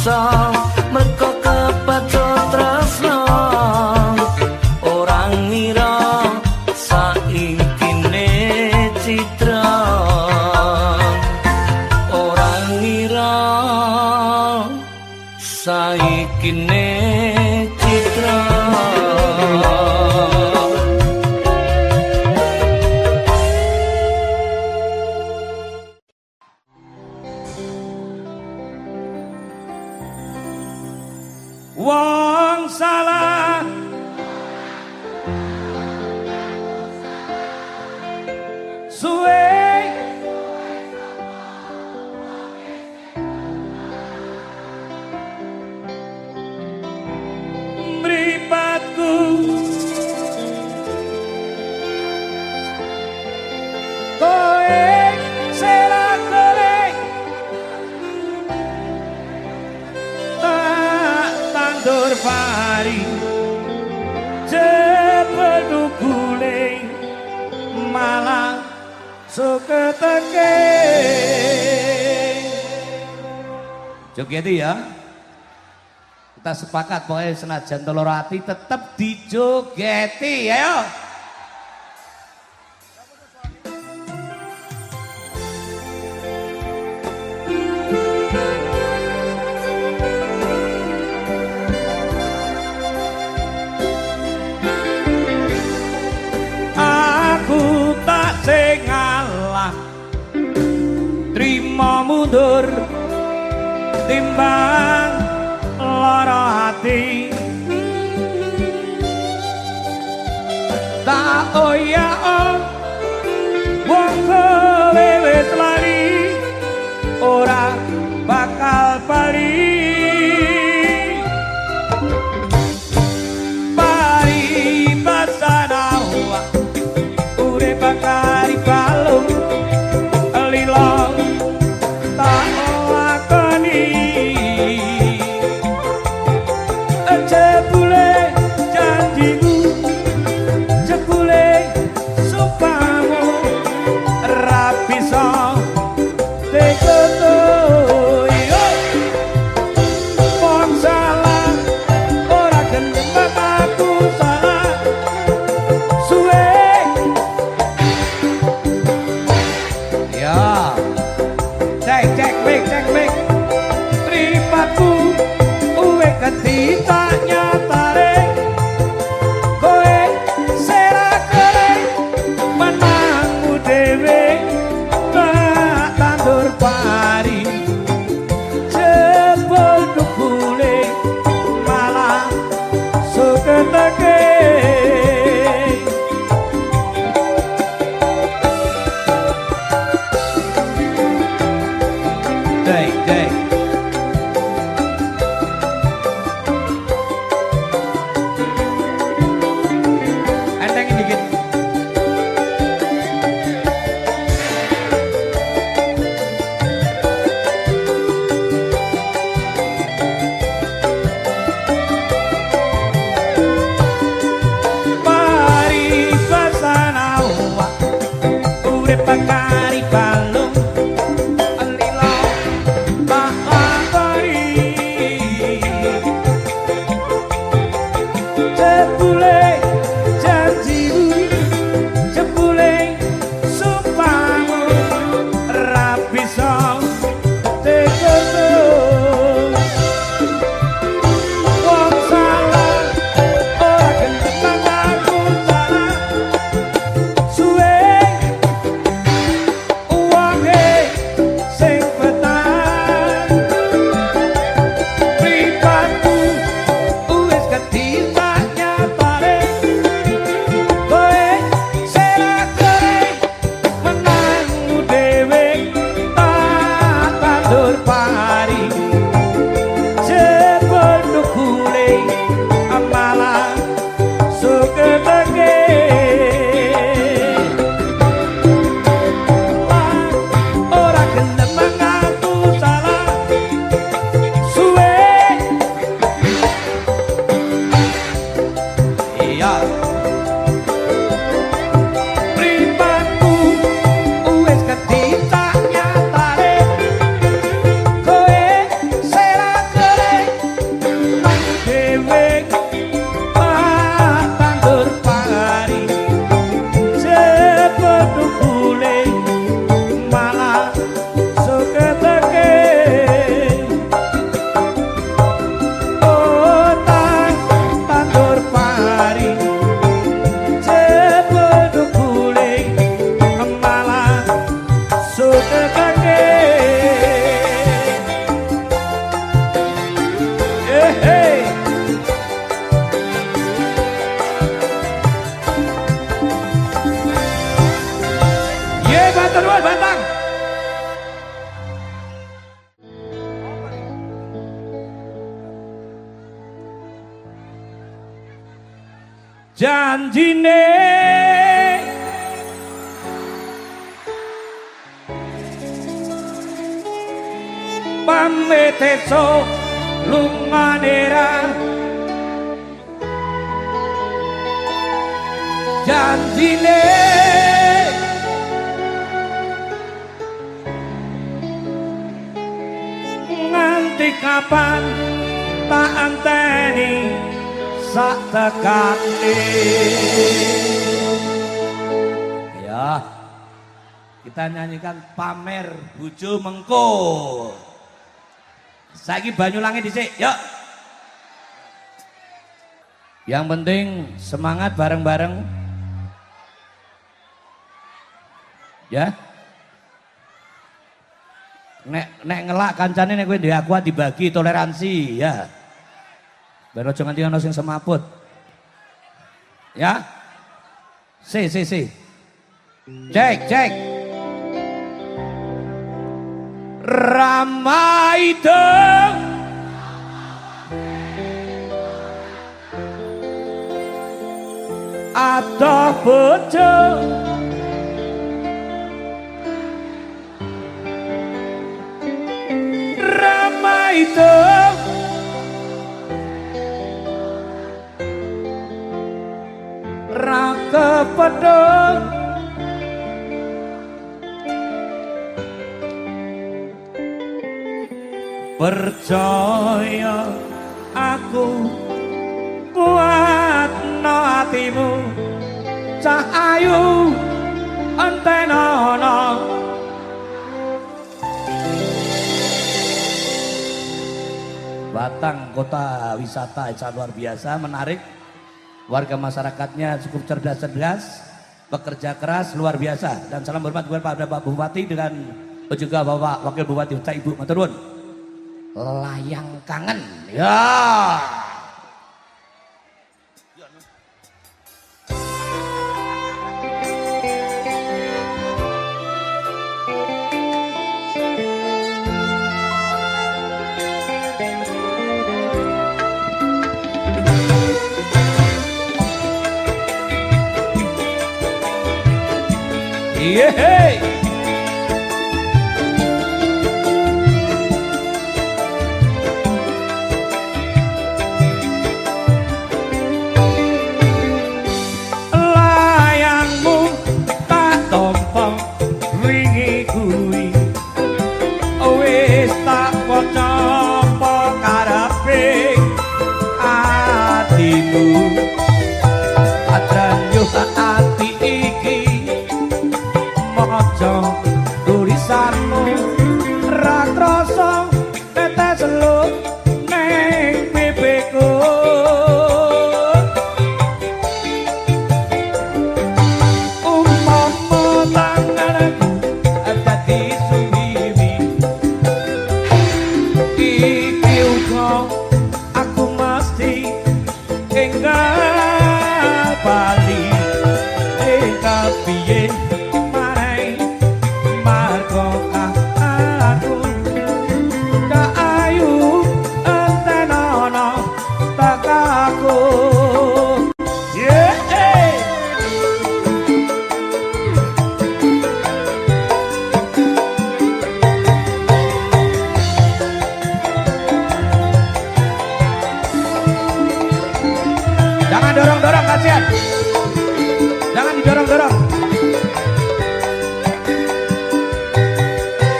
mongso merko kepacut tresno orang ngira saikine citra orang ngira saikine citra wong salah suwe mripatku koe selak golek tandur pari jebel guling malang suka teke joget ya kita sepakat pokoknya senajan telur hati tetap dijogeti ayo sing ngalah trimo mundur timbang lara hati tak oya wong kowe wis lali ora bakal bali pari basana ure bakari balung lilo tak lakoni jebule janjimu jebule supamu ra bisa tekoto yo wong salah ora gendeng aku salah suwe cek mik tripatku uwe ketitanya tarik kowe serak korek menangmu dewe tak tandur pari jebol dukule malah suka teke bakari balung lilo tak lakoni jebule janjimu jebule sumpamu ra bisa tekoto wong salah ora gendeng aku salah suwe janjine pamit esuk lunganera janjine nganti kapan tak anteni sak tekane. Ya, kita nyanyikan pamer bojo mengko. Saiki Banyulangi dhisik, yuk. Yang penting semangat bareng-bareng. Ya. Nek ngelak kancane nek kowe ndek aku dibagi toleransi, ya. Ben aja nganti ana sing semaput. Ya. Si. Cek. Ramai dong. Adoh bojo ramai dong. Ra kepedhot percaya aku kuatno atimu cah ayu antenono Batang kota wisata yang luar biasa, menarik. Warga masyarakatnya cukup cerdas, bekerja keras, luar biasa. Dan salam hormat kepada Pak Bupati dan juga Bapak Wakil Bupati Ibu matur nuwun. Layang kangen, ya. Yeay. Layangmu tak tompo wingi kuwi wis tak poco karepe atimu adran yo ati iki maca tulisanmu ra krasa tetes seluk ning pipiku umpama tanganku dadi suwiwi iki uga aku mesti enggal bali enggal piye Jangan dorong-dorong, kasihan. Jangan didorong-dorong.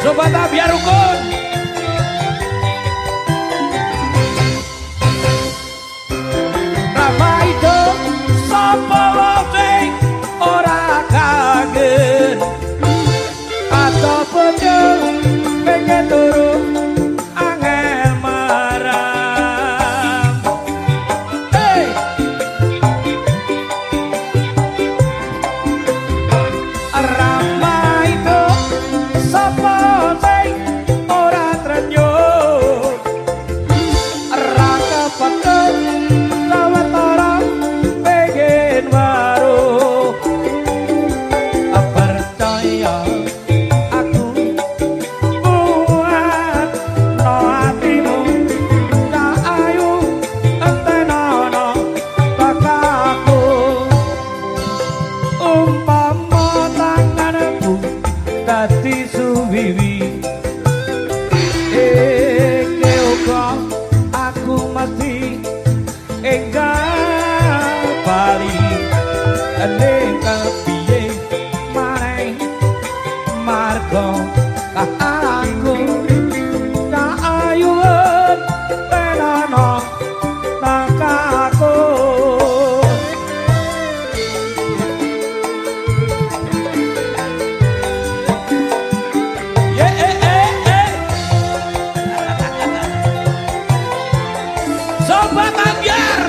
Sobata biar rukun. Nama itu sapa wae ora kaget. Atau bojo pengen turu angel marang. Hey. Ramai itu sapa dadi suwiwi iki uga aku mesti enggal bali ning kepiye maneh marga aku kaayuan tenana takaku Sobat Ambyar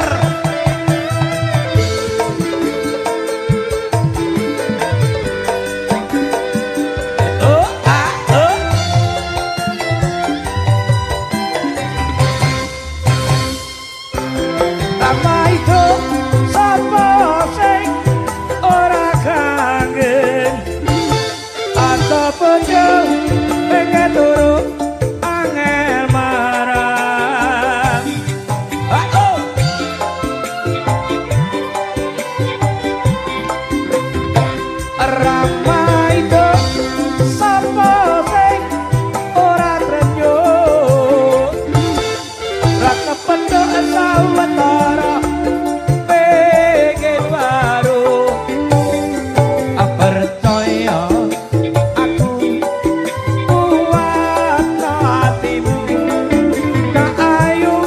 Lama itu sapa sing ora kangen ataupun yo pengen turu angel marang ramai itu sapa sing ora trenyo ra kependok sawetara pengen baru percaya aku kuat hatimu kaayu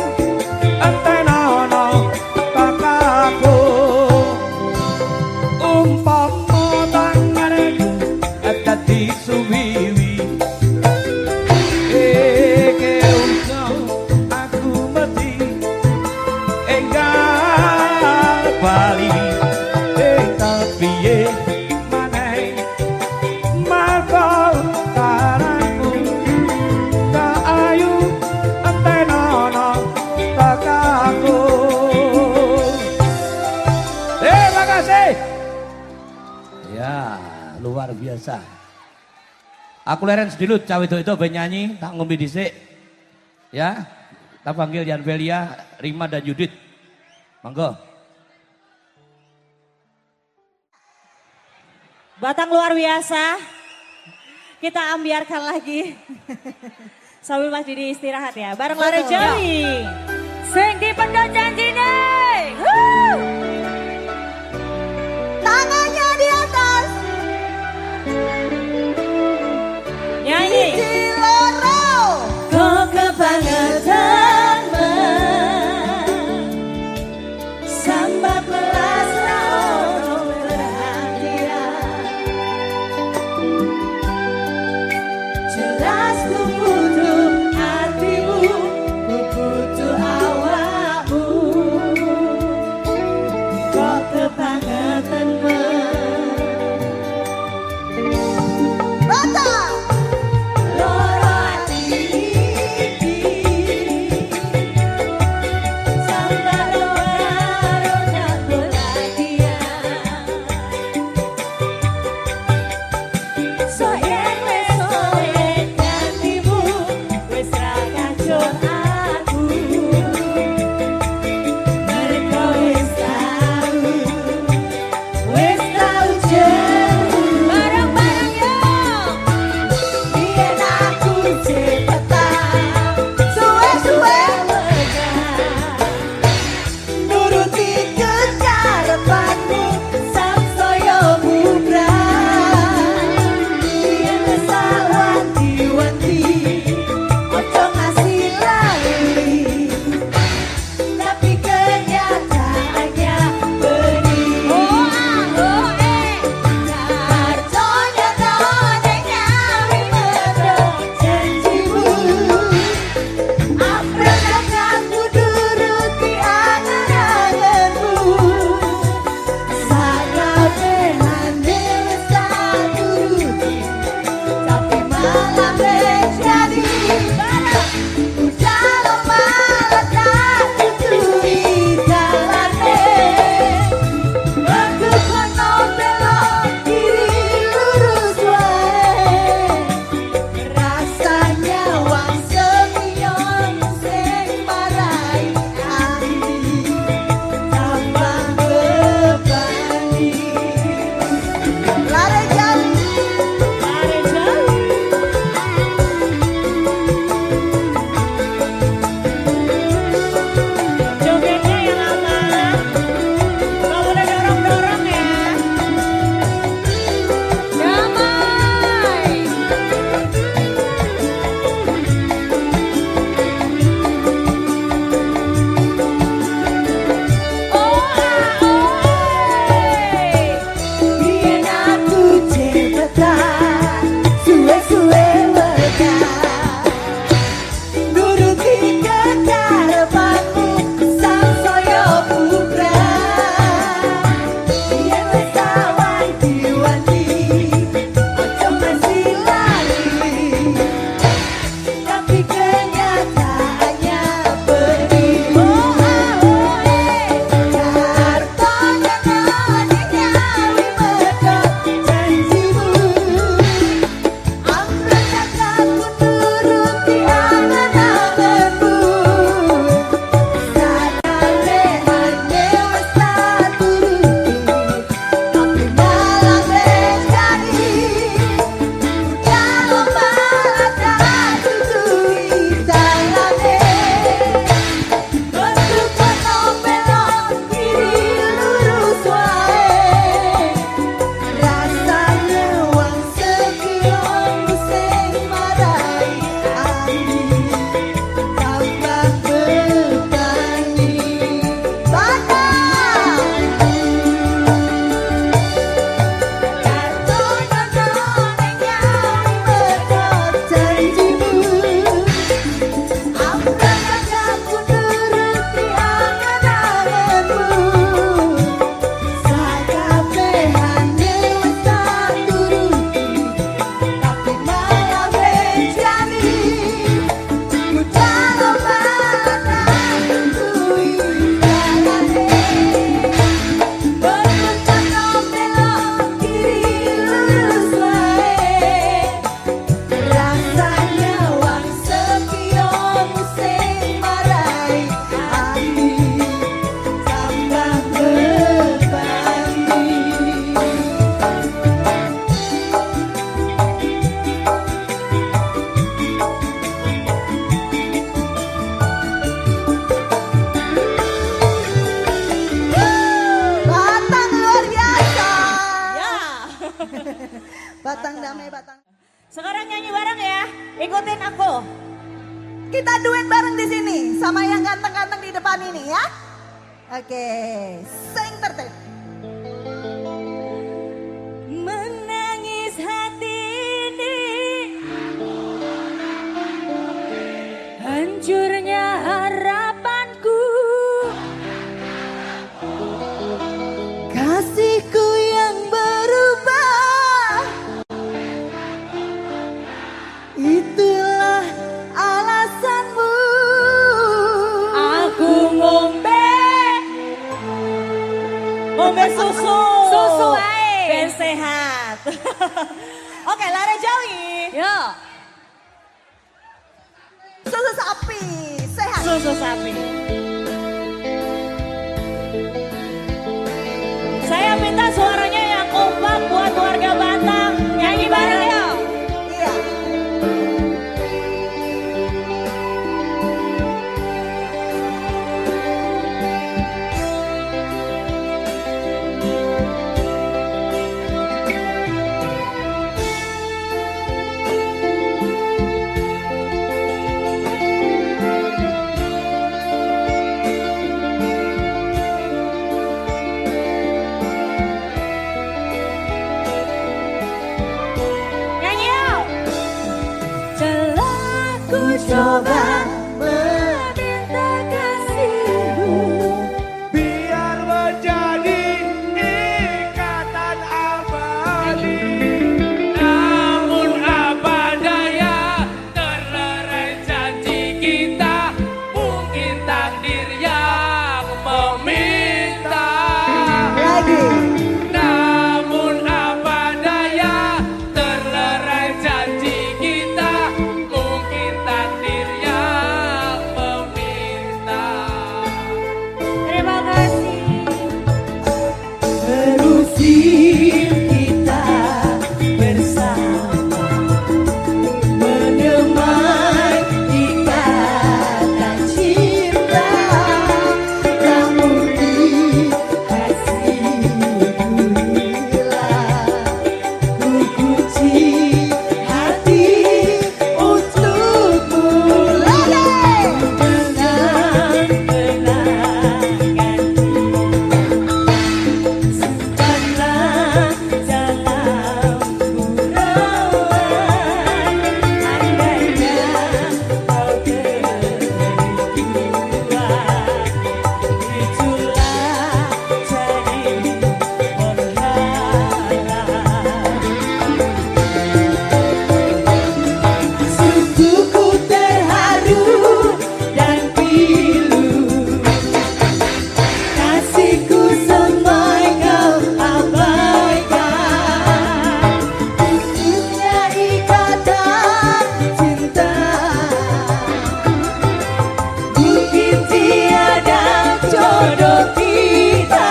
antenono kakakku umpama tanganku dadi suwiwi iki uga aku mesti enggal bali piye maneh makal karaku kaayu antenono takaku makasih ya luar biasa aku leren sedilut cawe itu ben nyanyi tak ngombe dhisik ya tak panggil Yan Velia Rima dan Yudit monggo Batang luar biasa. Kita ambiarkan lagi. Sambil Mas Didi istirahat ya. Bareng Lare Jali. Sing dipendot janjine. Tangannya di atas. Nyanyi. Ciloro. Kau kebangetan sambat melas raono perhatian. Jelas ku butuh hatimu, ku butuh awakmu. Sekarang nyanyi bareng ya. Ikutin aku. Kita duet bareng di sini sama yang ganteng-ganteng di depan ini ya. Oke, sing tertib. Menangis hati ini, hancurnya harapanku. Kasihku yang berubah, itulah alasanmu. Aku ngombe susu. Susu ae. Ben sehat. Oke, lari Jawi. Yo. Susu sapi, sehat. Susu sapi. Saya minta suaranya yang kompak buat warga Batam. Nyanyi bareng ya. Iya. Nyanyi yuk. Telah ku coba meminta kasihmu, Biar menjadi ikatan abadi. Namun apa daya, terlerai janji kita. Mungkin takdir yang meminta. Lagi. Namun apa daya, terlerai janji kita. Mungkin takdir yang meminta. terima kasih. Terusir kita bersama, menemai ikatan cinta. Kamu dikasih dirilah, ku kunci hati untukmu. Simpanlah dalam gurauan, andainya kau berdua, itulah jadi penghalang. Sukuku terharu dan pilu, kasihku semua kau abaikan. Putusnya ikatan cinta, mungkin tiada jodoh kita.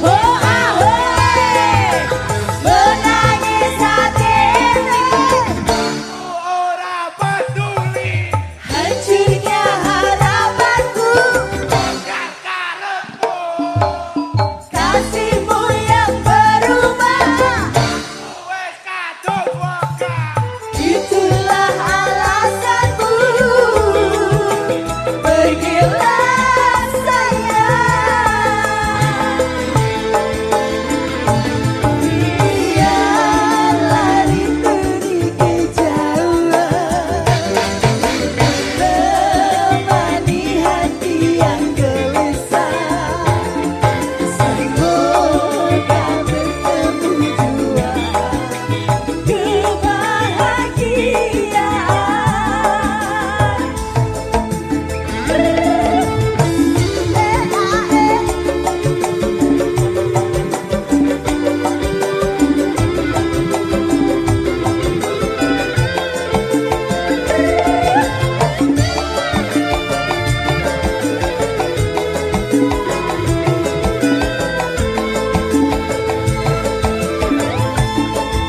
Oh ahoy, menangis hati ini, Ora peduli, hancurnya harapanku. bongkar karepmu. Kasihmu yang berubah, Wes kadung wegah. itulah alasanmu. Pergilah sayang, biarlah rindu di kejauhan, temani hati yang gelisah. Semoga bertemu jua kebahagiaan.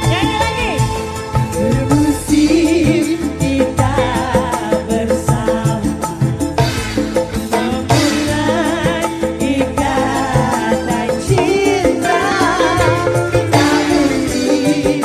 Nyanyi lagi. Terusir kita bersama, memulai ikatan cinta. Tak mungkin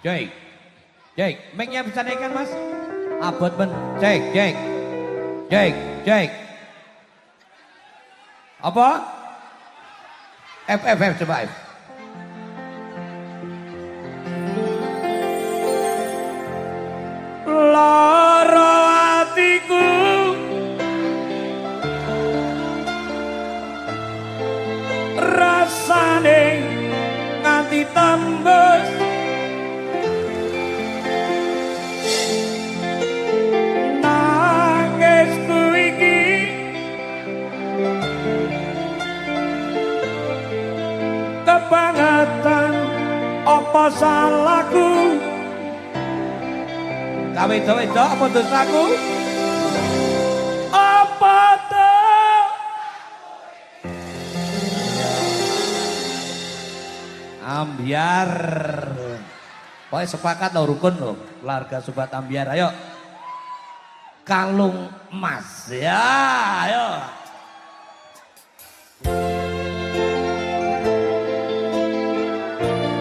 Cek. Cek, mic-nya bisa naikkan Mas? Abot men. Cek, cek. Cek, cek. Apa? F coba F. Lara atiku rasane nganti tembus nangisku iki kebangetan apa salahku Kawedo-wedo apa dosaku? Apa tuh? Ambiar. Pokoknya sepakat loh rukun loh. Keluarga Sobat Ambiar, ayo. Kalung emas, ya ayo.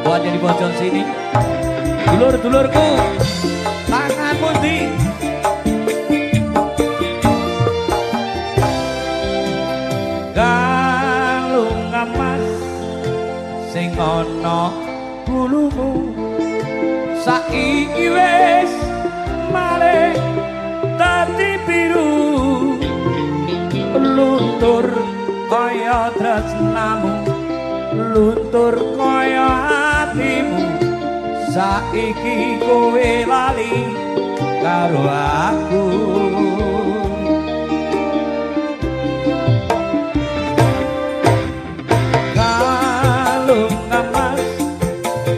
Buat jadi bocor sini. Dulur-dulurku. Tangan pundi kalung emas sing ana bulumu saiki wis malih dadi biru luntur kaya tresnamu luntur kaya atimu saiki kowe lali karo aku kalung emas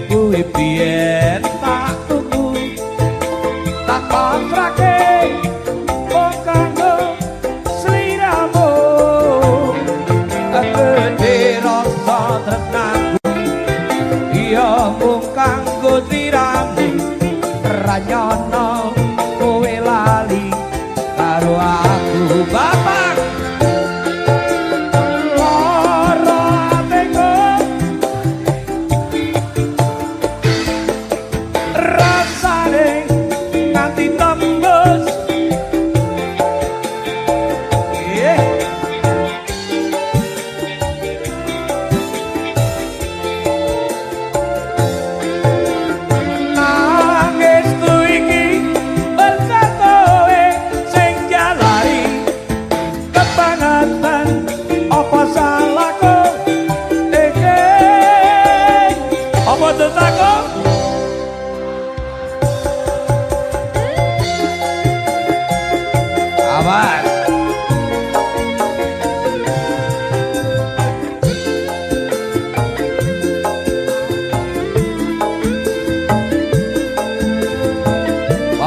kowe biyen tak tuku tak kontrake wong kanggo sliramu gede rasa tresnaku iya mung kanggo sliramu ranyono kowe lali karo aku bapak lara atiku rasane nganti tembus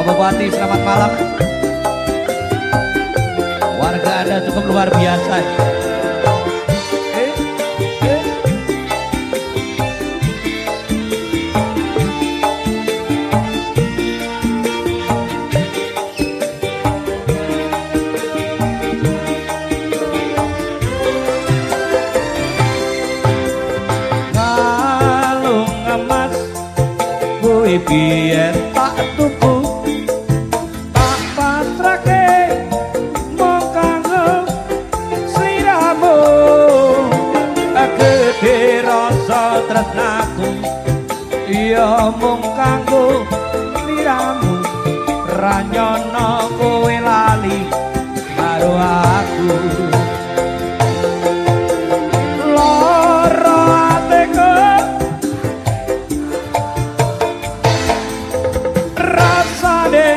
Bupati, selamat malam. Warga Anda cukup luar biasa. Kalung emas kowe biyen tak tuku tresnaku iya mung kanggo sliramu ranyono kowe lali karo aku lara atiku rasane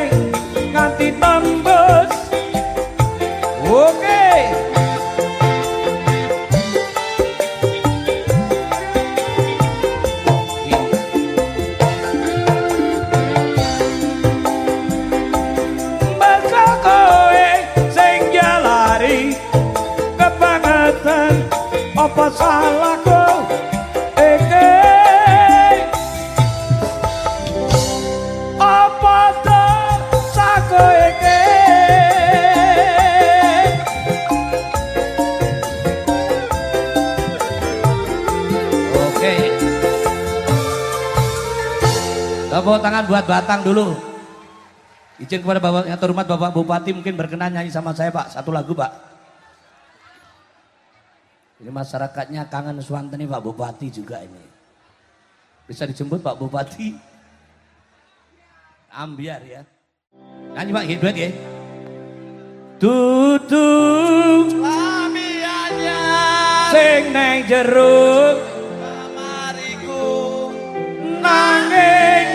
nganti tembus oke apa salahku iki apa dosaku iki oke Tepuk tangan buat Batang dulu. Izin kepada Bapak yang terhormat Bapak Bupati mungkin berkenan nyanyi sama saya Pak. Satu lagu Pak. Ini masyarakatnya kangen Swanten nih Pak Bupati juga ini. Bisa dijemput Pak Bupati. Ambiar ya. Nyanyi Pak, duet ya. Tutup Lamiannya sing neng jeruk kamariku nanging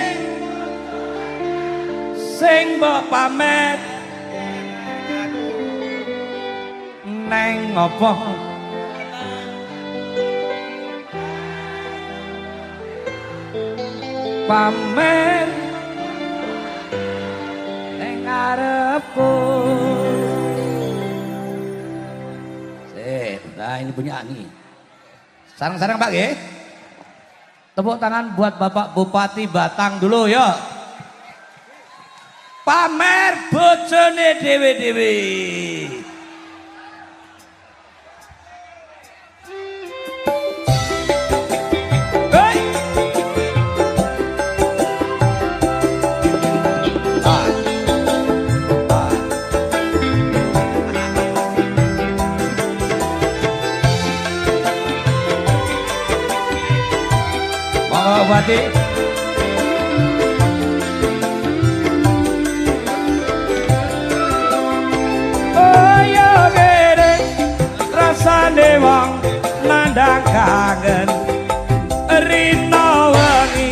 sing mbok pamer neng ngopo pamer neng ngarepku. Nah ini punya Ani. Sarang-sarang Pak ya. Tepuk tangan buat Bapak Bupati Batang dulu ya. Pamer bojone dewe-dewe. Hei. Bupati oh ya gede rasane wong nandang kangen rino wengi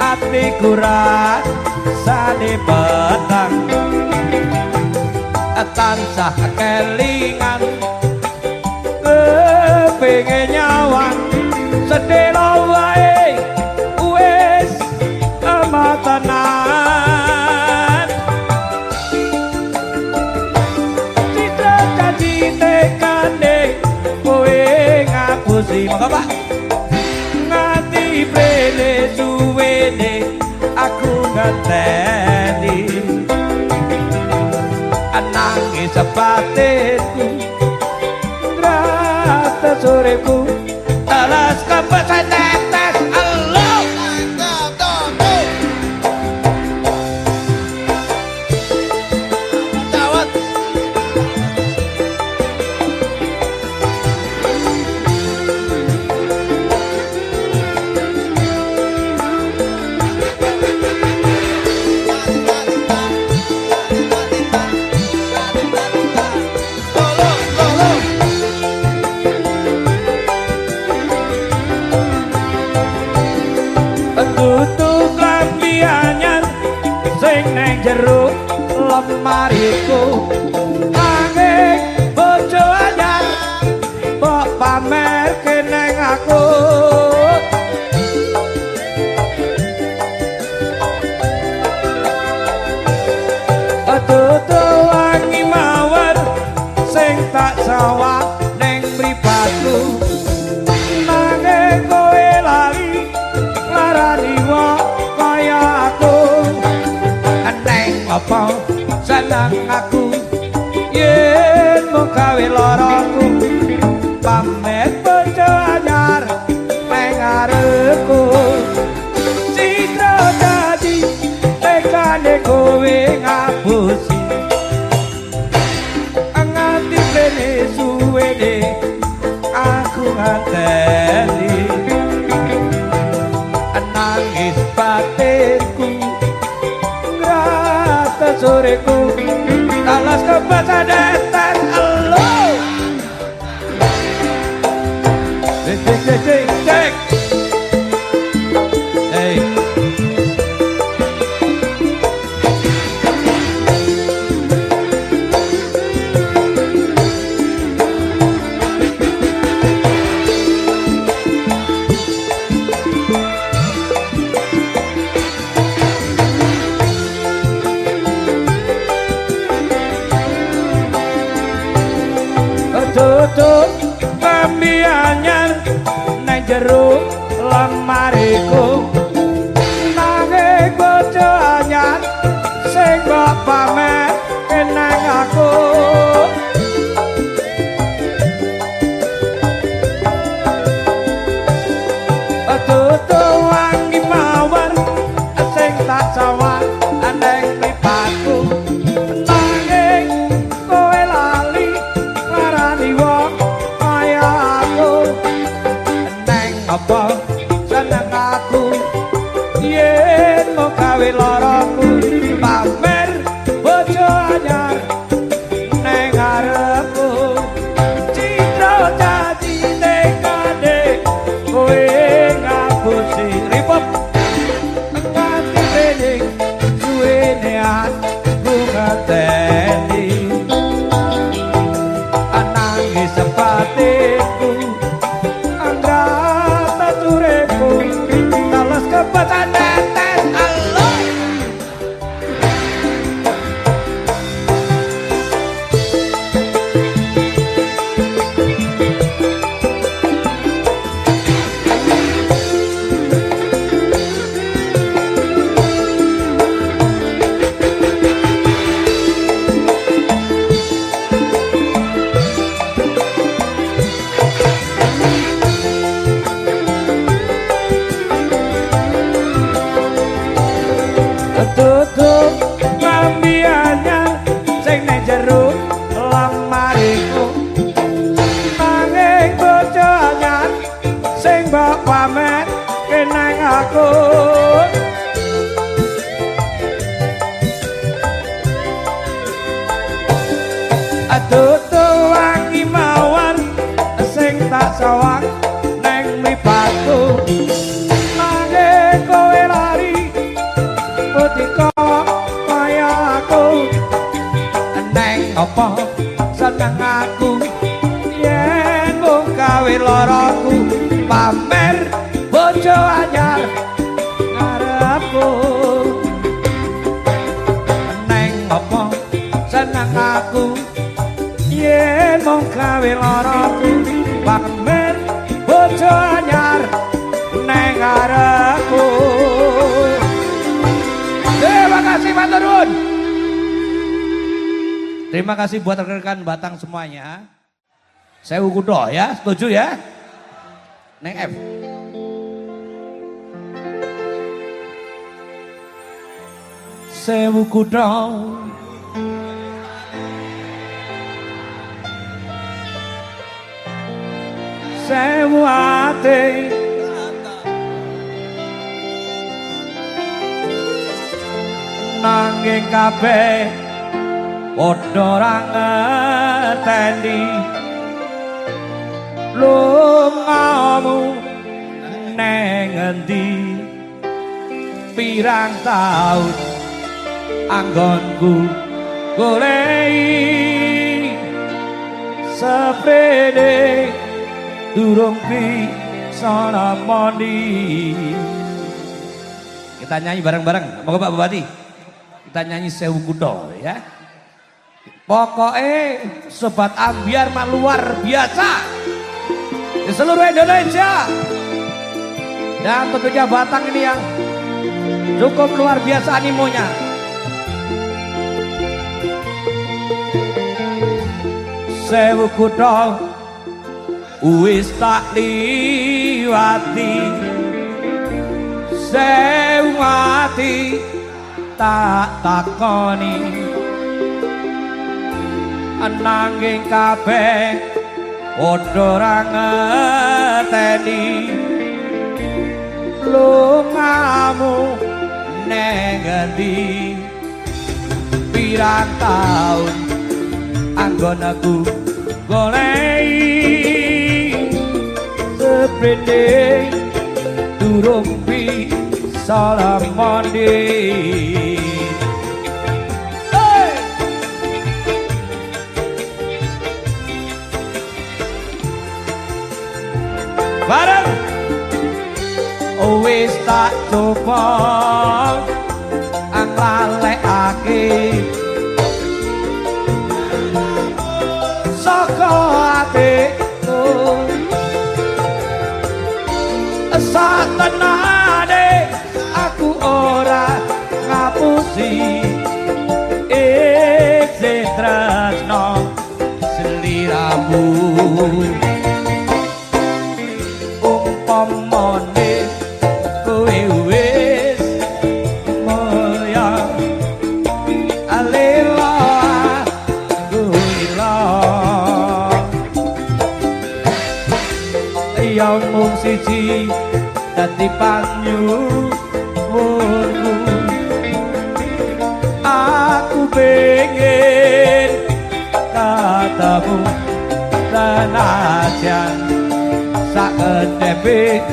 atiku rasane petang tansah kelingan kepengin nyawang sedelo wae tenan citra jadi tekane kowe ngapusi monggo Pak nganti prene suwene aku ngeteni nangis sepatku rasa soreku alas kepesan tetes Allah jeruk lemariku angin bojo anyar mbok pamer keneng aku tutu wangi mawar sing tak sawah neng mripatku nanging kowe lali larani wong kaya aku apa senang aku yen mung gawe loroku pamer bojo anyar nang ngarepku citra dadi tekane kowe ngapusi nganti rene suwene aku nganteni nangis batinku soreku alas kepesan detan Allah cek hey tutup lambi anyar nang jeruk lemariku nanging bojo anyar sing mbok pamer kenang aku tutup wangi mawar sing pamer kenang aku aduh wangi mawar sing tak sawang neng mripatku nanging kowe lari putih kaya aku neng apa seneng aku yen mung gawe loroku pamer bojo anyar ngarepku neng apa seneng aku yen mung gawe loroku pamer bojo anyar neng ngarepku. Terima kasih matur nuwun. Terima kasih buat rekan-rekan Batang semuanya. Sewu Kudo ya, setuju ya? Neng F. Sewu Kudo. Sewu ati. Nanging kabeh padha ora ngerteni lungamu neng endi pirang taun anggonku goleki sepede durung bisa nemoni. Kita nyanyi bareng-bareng, moga Pak Bupati. Kita nyanyi Sewu Kudo ya. Pokoknya Sobat Ambiar mah luar biasa di seluruh Indonesia. Dan tentunya Batang ini yang cukup luar biasa animonya. Sewu Kudo wis tak liwati, sewu ati tak takoni, nanging kabeh padha ora ngerteni lungamu neng endi pirang taun anggon aku goleki sepede durung bisa nemoni. Bareng wis tak coba nglalekake saka atiku satenane aku ora ngapusi isih tresno sliramu. Umpamane kowe wis mulya alela gula yang mung siji dadi panyuwunku aku pengen katamu senajan sakedepe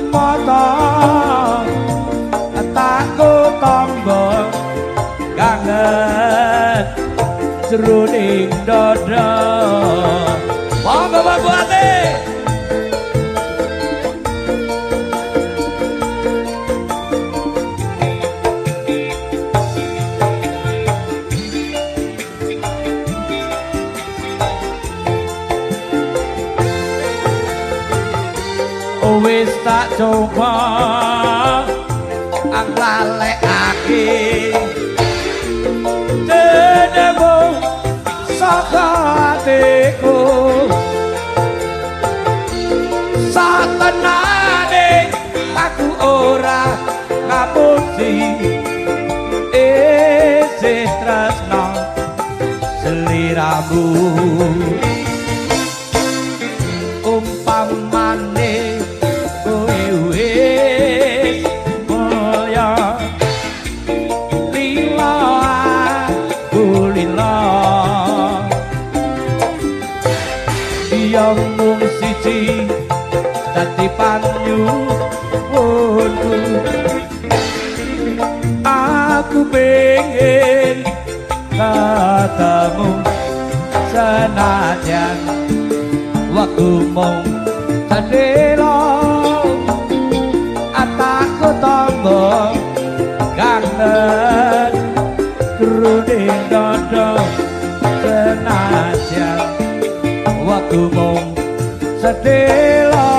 mata takut tombol kangen jroning dada. Monggo Pak Bupati. Wis tak coba nglalekake denemu saka atiku satenane aku ora ngapusi isih tresno sliramu. Umpamane kowe dadi panyuwunku. Aku pengen katamu senajan waktu mong sandelo ataku tombo kangen keruding dodo senajan waktu mong sandelo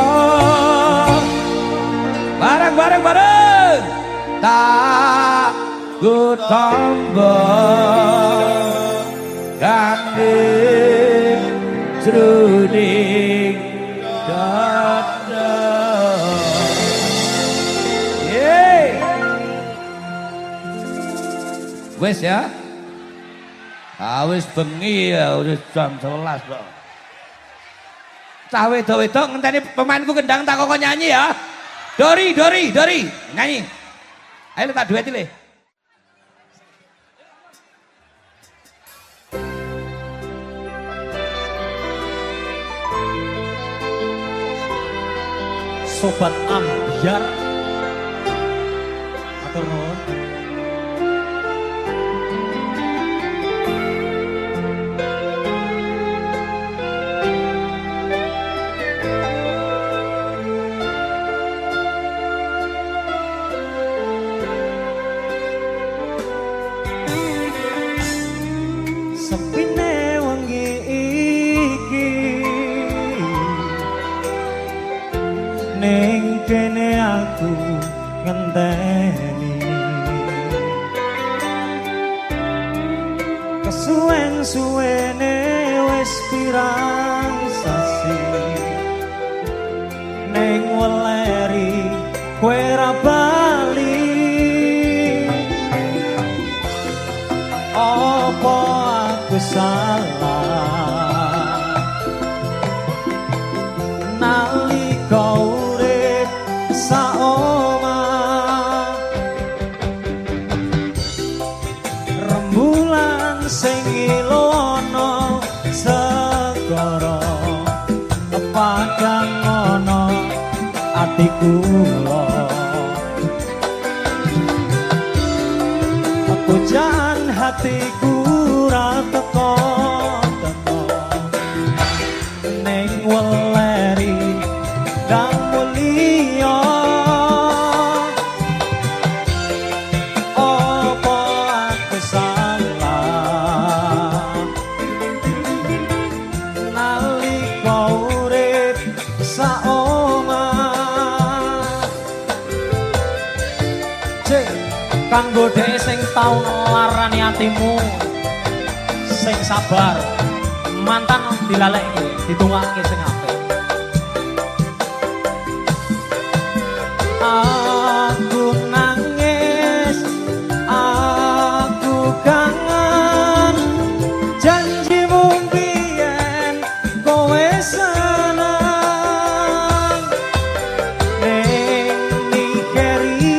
bareng tak ku tombo kangen keruding dodo. Wes ya, wis bengi ya, udah jam 11 kok. Cah wedok-wedok ngenteni pemainku gendang tak kok nyanyi ya. Dori, nyanyi. Ayo tak duet le. Sobat Ambyar, atur nuwun. Sepine wengi iki ning kene aku ngenteni kesuwen-suwene wis pirang sasi ning weleri kowe ra bali apa aku salah nalika urip saomah rembulan sing ilono segara padang ana atiku kula pujan hatiku ra teko ning weleri dan mulia apa aku salah nalika urip saomah kanggo dhek sing tau nglarani atimu sing sabar mantan dilalekke ditungake sing apik aku nangis aku kangen janjimu biyen kowe seneng ning nikeri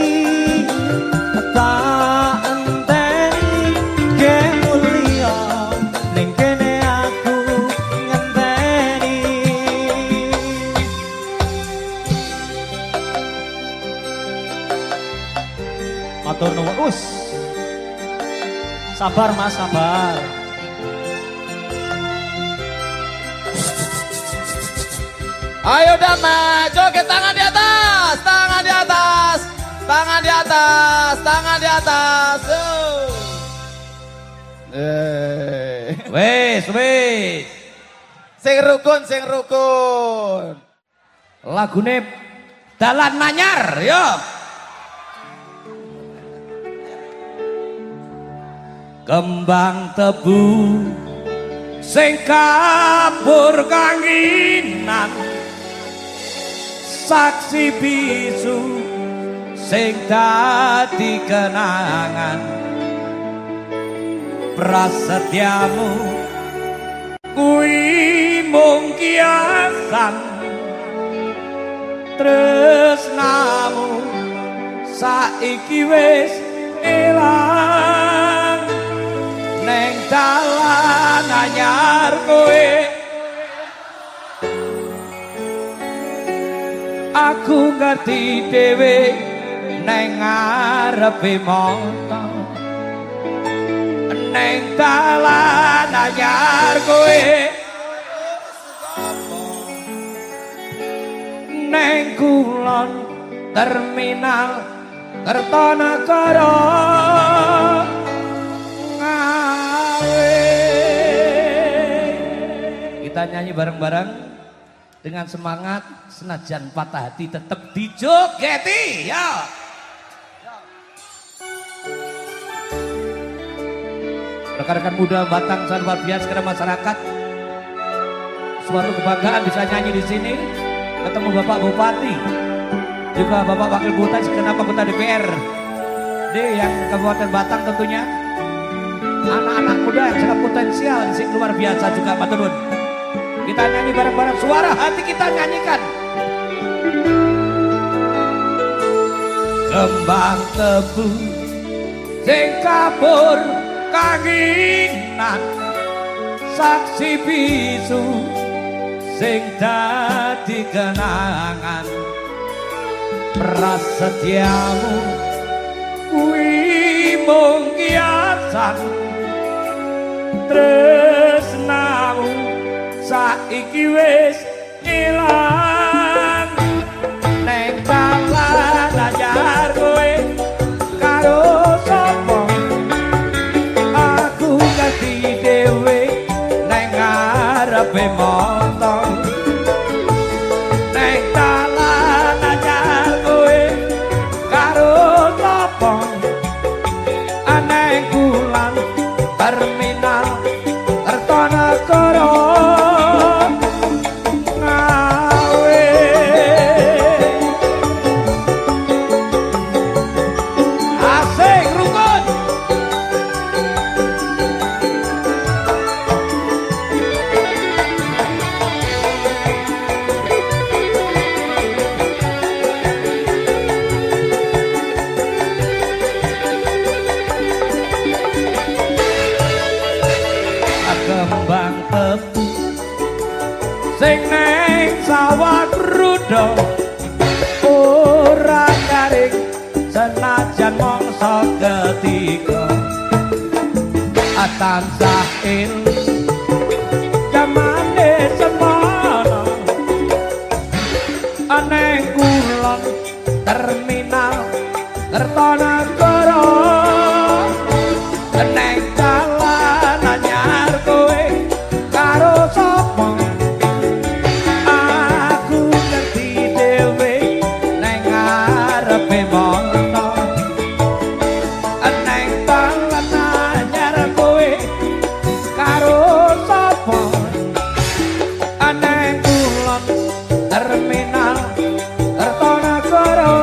tak enteni ke mulia ning kene aku ngenteni matur nuwun sabar mas sabar Ayo Dama, joget tangan di atas, tangan di atas, tangan di atas, tangan di atas. Wes. Sing rukun, sing rukun. Lagune Dalan Manyar, yo. Kembang tebu sing kabur kanginan saksi bisu sing dadi kenangan prasetyamu kuwi mung kiasan tresnamu saiki wis ilang neng dalan anyar kowe Aku ngerti dhewe neng ngarepe motor neng dalan anyar kowe neng kulon terminal Kertanagara ngawe. Kita nyanyi bareng-bareng dengan semangat, senajan patah hati tetap dijogeti ya. Rekan-rekan muda Batang sangat luar biasa karena masyarakat suatu kebanggaan bisa nyanyi di sini. Ketemu Bapak Bupati, juga Bapak Wakil Bupati segenap anggota DPR yang Kabupaten Batang tentunya. Anak-anak muda yang sangat potensial di sini luar biasa juga Pak Turun. Kita nyanyi bareng-bareng, suara hati kita nyanyikan. Kembang tebu sing kabur kanginan, saksi bisu sing dadi kenangan. Prasetyamu kuwi mung kiasan, tresnamu saiki wis ilang. Neng dalan anyar kowe karo sapa, aku ngerti dhewe neng ngarepe motor. Neng dalan anyar kowe karo sapa, aneng kulan terminal Kertanagara. Kembang tebu sing neng sawah rudo ora garing senajan mangsa ketiga. Tansah eling jamane semono, aneng kulon terminal Kertanagara. Neng dalan anyar kowe karo sapa, aku ngerti dhewe neng ngarepe motor. Neng dalan anyar kowe karo sapa, aneng kulon terminal Kertanagara.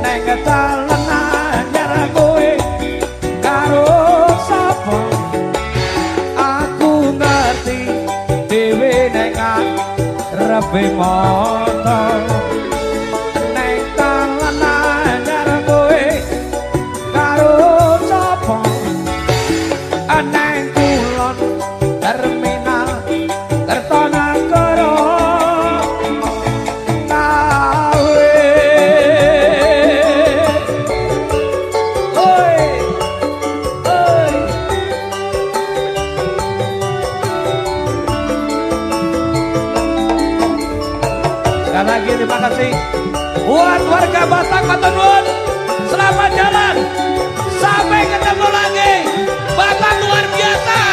Neng dalan anyar kowe karo sapa, aku ngerti dhewe neng ngarepe motor. Neng dalan anyar kowe karo sapa, aneng kulon terminal Kertanagara ngawe. Oi, oi. Sekali lagi terima kasih buat warga Batang, matur nuwun. Selamat jalan, sampai ketemu lagi. Batang luar biasa.